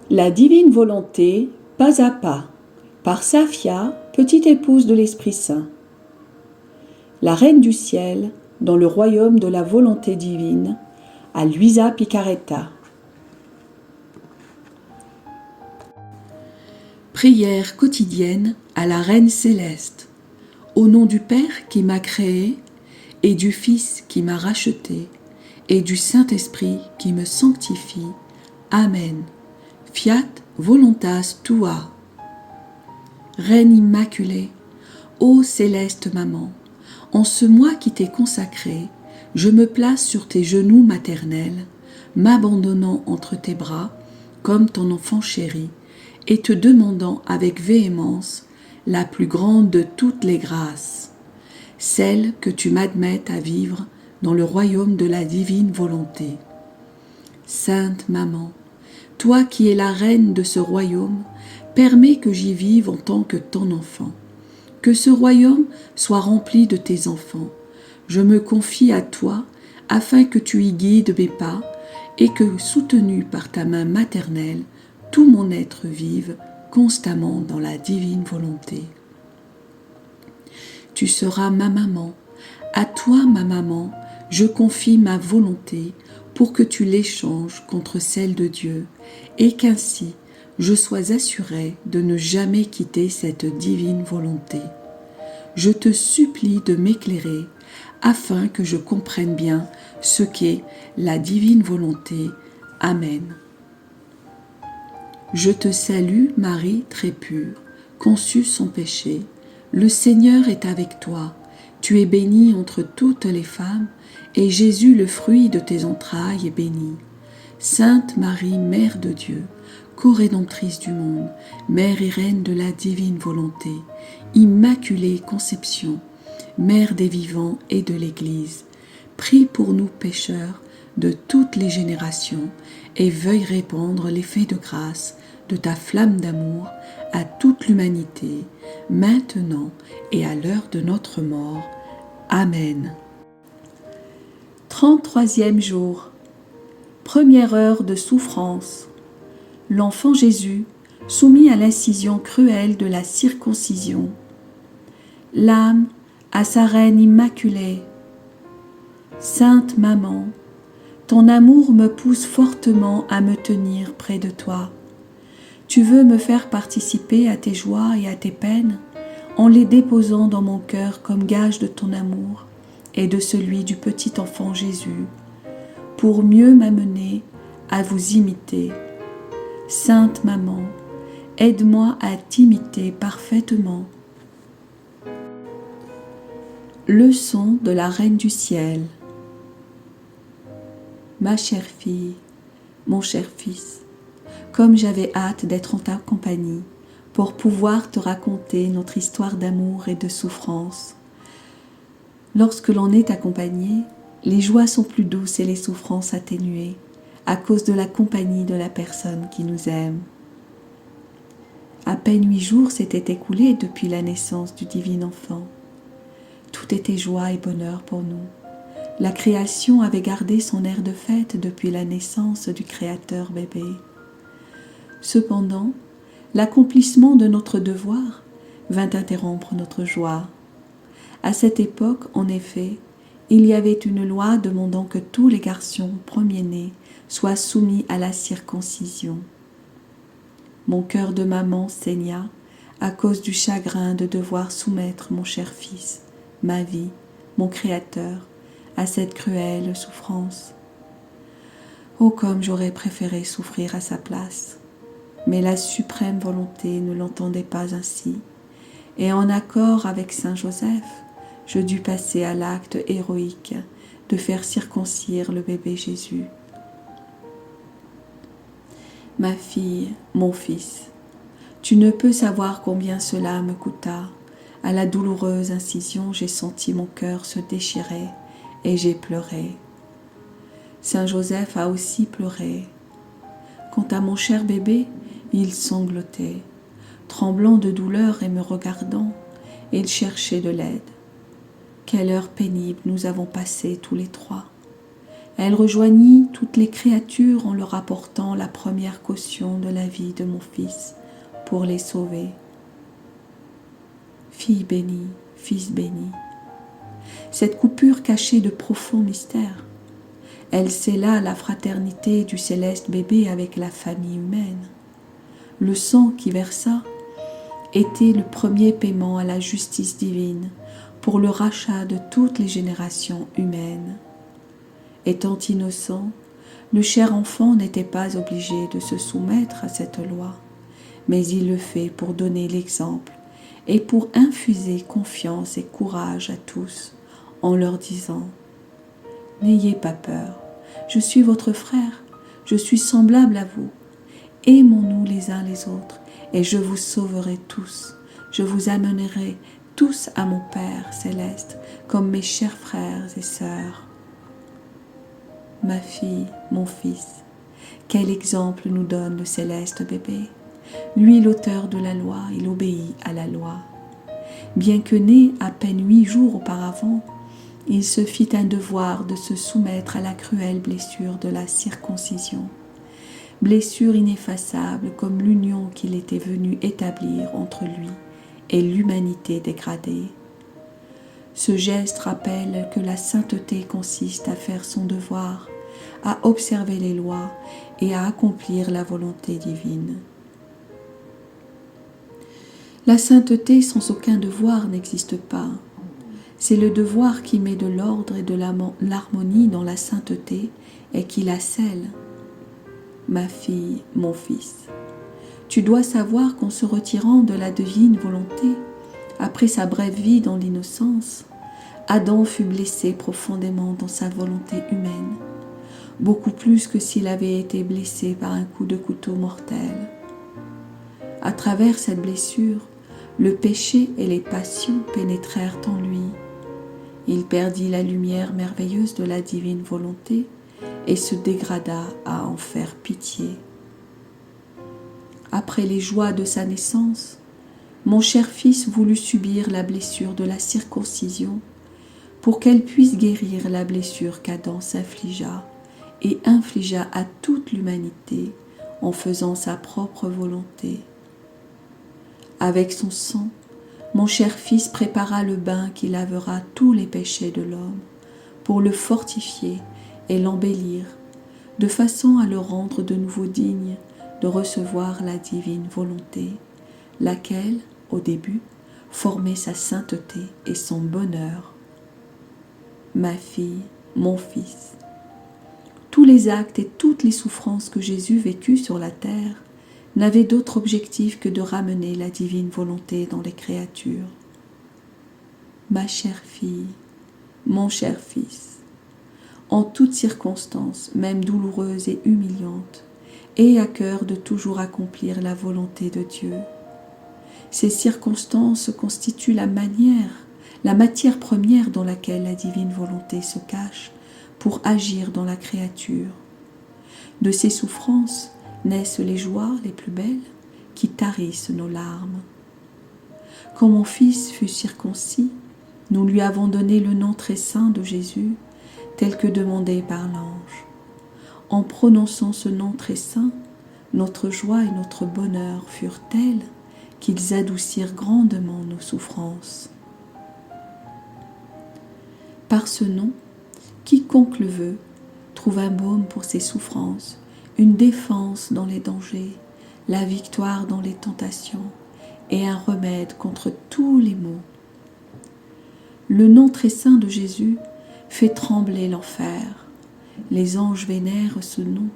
La divine volonté, pas à pas, par Safia, petite épouse de l'Esprit Saint. La Reine du Ciel, dans le royaume de la volonté divine, à Luisa Picaretta. Prière quotidienne à la Reine Céleste. Au nom du Père qui m'a créé, et du Fils qui m'a racheté, et du Saint-Esprit qui me sanctifie. Amen. Fiat voluntas tua. Reine immaculée, ô céleste maman, en ce mois qui t'est consacré, je me place sur tes genoux maternels, m'abandonnant entre tes bras, comme ton enfant chéri, et te demandant avec véhémence la plus grande de toutes les grâces, celle que tu m'admettes à vivre dans le royaume de la divine volonté. Sainte Maman, toi qui es la reine de ce royaume, permets que j'y vive en tant que ton enfant. Que ce royaume soit rempli de tes enfants. Je me confie à toi afin que tu y guides mes pas et que, soutenu par ta main maternelle, tout mon être vive constamment dans la divine volonté. Tu seras ma maman. À toi, ma maman, je confie ma volonté pour que tu l'échanges contre celle de Dieu et qu'ainsi je sois assurée de ne jamais quitter cette divine volonté. Je te supplie de m'éclairer afin que je comprenne bien ce qu'est la divine volonté. Amen. Je te salue, Marie très pure, conçue sans péché. Le Seigneur est avec toi. Tu es bénie entre toutes les femmes, et Jésus, le fruit de tes entrailles, est béni. Sainte Marie, Mère de Dieu, co-rédemptrice du monde, Mère et Reine de la divine volonté, Immaculée Conception, Mère des vivants et de l'Église, prie pour nous pécheurs de toutes les générations et veuille répandre l'effet de grâce de ta flamme d'amour à toute l'humanité, maintenant et à l'heure de notre mort. Amen. 33e jour. Première heure de souffrance. L'enfant Jésus, soumis à l'incision cruelle de la circoncision. L'âme à sa reine immaculée. Sainte Maman, ton amour me pousse fortement à me tenir près de toi. Tu veux me faire participer à tes joies et à tes peines en les déposant dans mon cœur comme gage de ton amour et de celui du petit enfant Jésus, pour mieux m'amener à vous imiter. Sainte Maman, aide-moi à t'imiter parfaitement. Leçon de la Reine du Ciel. Ma chère fille, mon cher fils, comme j'avais hâte d'être en ta compagnie pour pouvoir te raconter notre histoire d'amour et de souffrance. Lorsque l'on est accompagné, les joies sont plus douces et les souffrances atténuées à cause de la compagnie de la personne qui nous aime. À peine 8 jours s'étaient écoulés depuis la naissance du divin enfant. Tout était joie et bonheur pour nous. La création avait gardé son air de fête depuis la naissance du Créateur bébé. Cependant, l'accomplissement de notre devoir vint interrompre notre joie. À cette époque, en effet, il y avait une loi demandant que tous les garçons premiers-nés soient soumis à la circoncision. Mon cœur de maman saigna à cause du chagrin de devoir soumettre mon cher fils, ma vie, mon Créateur, à cette cruelle souffrance. Oh, comme j'aurais préféré souffrir à sa place! Mais la suprême volonté ne l'entendait pas ainsi, et en accord avec saint Joseph, je dus passer à l'acte héroïque de faire circoncire le bébé Jésus. Ma fille, mon fils, tu ne peux savoir combien cela me coûta. À la douloureuse incision, j'ai senti mon cœur se déchirer et j'ai pleuré. Saint Joseph a aussi pleuré. Quant à mon cher bébé, il sanglotait, tremblant de douleur et me regardant, et il cherchait de l'aide. Quelle heure pénible nous avons passée tous les trois. Elle rejoignit toutes les créatures en leur apportant la première caution de la vie de mon fils pour les sauver. Fille bénie, fils béni. Cette coupure cachait de profonds mystères. Elle scella la fraternité du céleste bébé avec la famille humaine. Le sang qui versa était le premier paiement à la justice divine pour le rachat de toutes les générations humaines. Étant innocent, le cher enfant n'était pas obligé de se soumettre à cette loi, mais il le fait pour donner l'exemple et pour infuser confiance et courage à tous en leur disant « N'ayez pas peur, je suis votre frère, je suis semblable à vous. Aimons-nous les uns les autres et je vous sauverai tous. Je vous amènerai tous à mon Père céleste comme mes chers frères et sœurs. » Ma fille, mon fils, quel exemple nous donne le céleste bébé. Lui, l'auteur de la loi, il obéit à la loi. Bien que né à peine 8 jours auparavant, il se fit un devoir de se soumettre à la cruelle blessure de la circoncision, blessure ineffaçable comme l'union qu'il était venu établir entre lui et l'humanité dégradée. Ce geste rappelle que la sainteté consiste à faire son devoir, à observer les lois et à accomplir la volonté divine. La sainteté sans aucun devoir n'existe pas. C'est le devoir qui met de l'ordre et de l'harmonie dans la sainteté et qui la scelle. Ma fille, mon fils, tu dois savoir qu'en se retirant de la divine volonté, après sa brève vie dans l'innocence, Adam fut blessé profondément dans sa volonté humaine, beaucoup plus que s'il avait été blessé par un coup de couteau mortel. À travers cette blessure, le péché et les passions pénétrèrent en lui. Il perdit la lumière merveilleuse de la divine volonté et se dégrada à en faire pitié. Après les joies de sa naissance, mon cher fils voulut subir la blessure de la circoncision pour qu'elle puisse guérir la blessure qu'Adam s'infligea et infligea à toute l'humanité en faisant sa propre volonté. Avec son sang, mon cher fils prépara le bain qui lavera tous les péchés de l'homme pour le fortifier et l'embellir, de façon à le rendre de nouveau digne de recevoir la divine volonté, laquelle, au début, formait sa sainteté et son bonheur. Ma fille, mon fils, tous les actes et toutes les souffrances que Jésus vécut sur la terre n'avaient d'autre objectif que de ramener la divine volonté dans les créatures. Ma chère fille, mon cher fils, en toutes circonstances, même douloureuses et humiliantes, aie à cœur de toujours accomplir la volonté de Dieu. Ces circonstances constituent la matière première dans laquelle la divine volonté se cache pour agir dans la créature. De ces souffrances naissent les joies les plus belles qui tarissent nos larmes. Quand mon fils fut circoncis, nous lui avons donné le nom très saint de Jésus, tel que demandé par l'ange. En prononçant ce nom très saint, notre joie et notre bonheur furent tels qu'ils adoucirent grandement nos souffrances. Par ce nom, quiconque le veut trouve un baume pour ses souffrances, une défense dans les dangers, la victoire dans les tentations et un remède contre tous les maux. Le nom très saint de Jésus fait trembler l'enfer. Les anges vénèrent ce nom.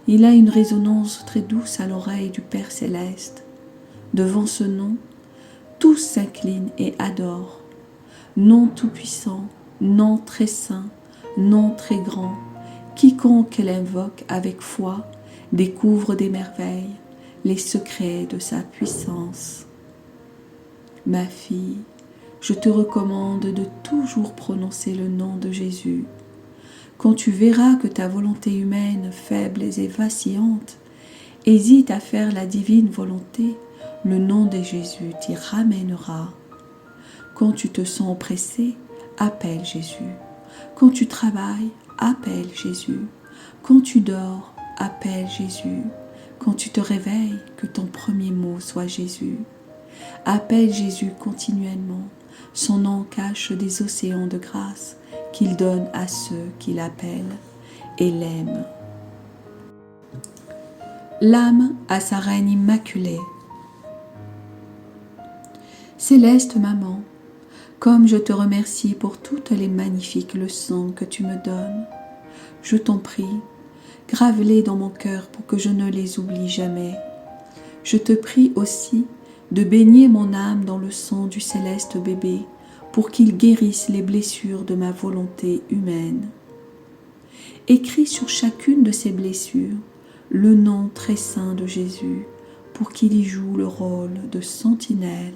Il a une résonance très douce à l'oreille du Père céleste. Devant ce nom, tous s'inclinent et adorent. Nom tout-puissant, nom très saint, nom très grand, quiconque l'invoque avec foi découvre des merveilles, les secrets de sa puissance. Ma fille, je te recommande de toujours prononcer le nom de Jésus. Quand tu verras que ta volonté humaine, faible et vacillante, hésite à faire la divine volonté, le nom de Jésus t'y ramènera. Quand tu te sens oppressé, appelle Jésus. Quand tu travailles, appelle Jésus. Quand tu dors, appelle Jésus. Quand tu te réveilles, que ton premier mot soit Jésus. Appelle Jésus continuellement. Son nom cache des océans de grâce qu'il donne à ceux qui l'appellent et l'aiment. L'âme à sa reine immaculée. Céleste Maman, comme je te remercie pour toutes les magnifiques leçons que tu me donnes, je t'en prie, grave-les dans mon cœur pour que je ne les oublie jamais. Je te prie aussi de baigner mon âme dans le sang du céleste bébé pour qu'il guérisse les blessures de ma volonté humaine. Écris sur chacune de ces blessures le nom très saint de Jésus pour qu'il y joue le rôle de sentinelle.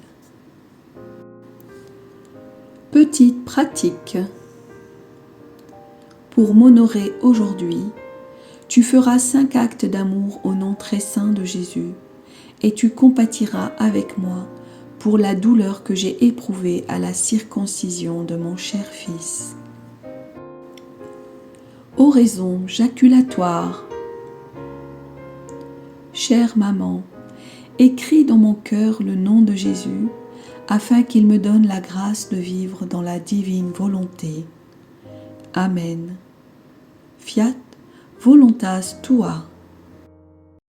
Petite pratique. Pour m'honorer aujourd'hui, tu feras 5 actes d'amour au nom très saint de Jésus et tu compatiras avec moi pour la douleur que j'ai éprouvée à la circoncision de mon cher fils. Oraison jaculatoire. Chère maman, écris dans mon cœur le nom de Jésus afin qu'il me donne la grâce de vivre dans la divine volonté. Amen. Fiat voluntas tua.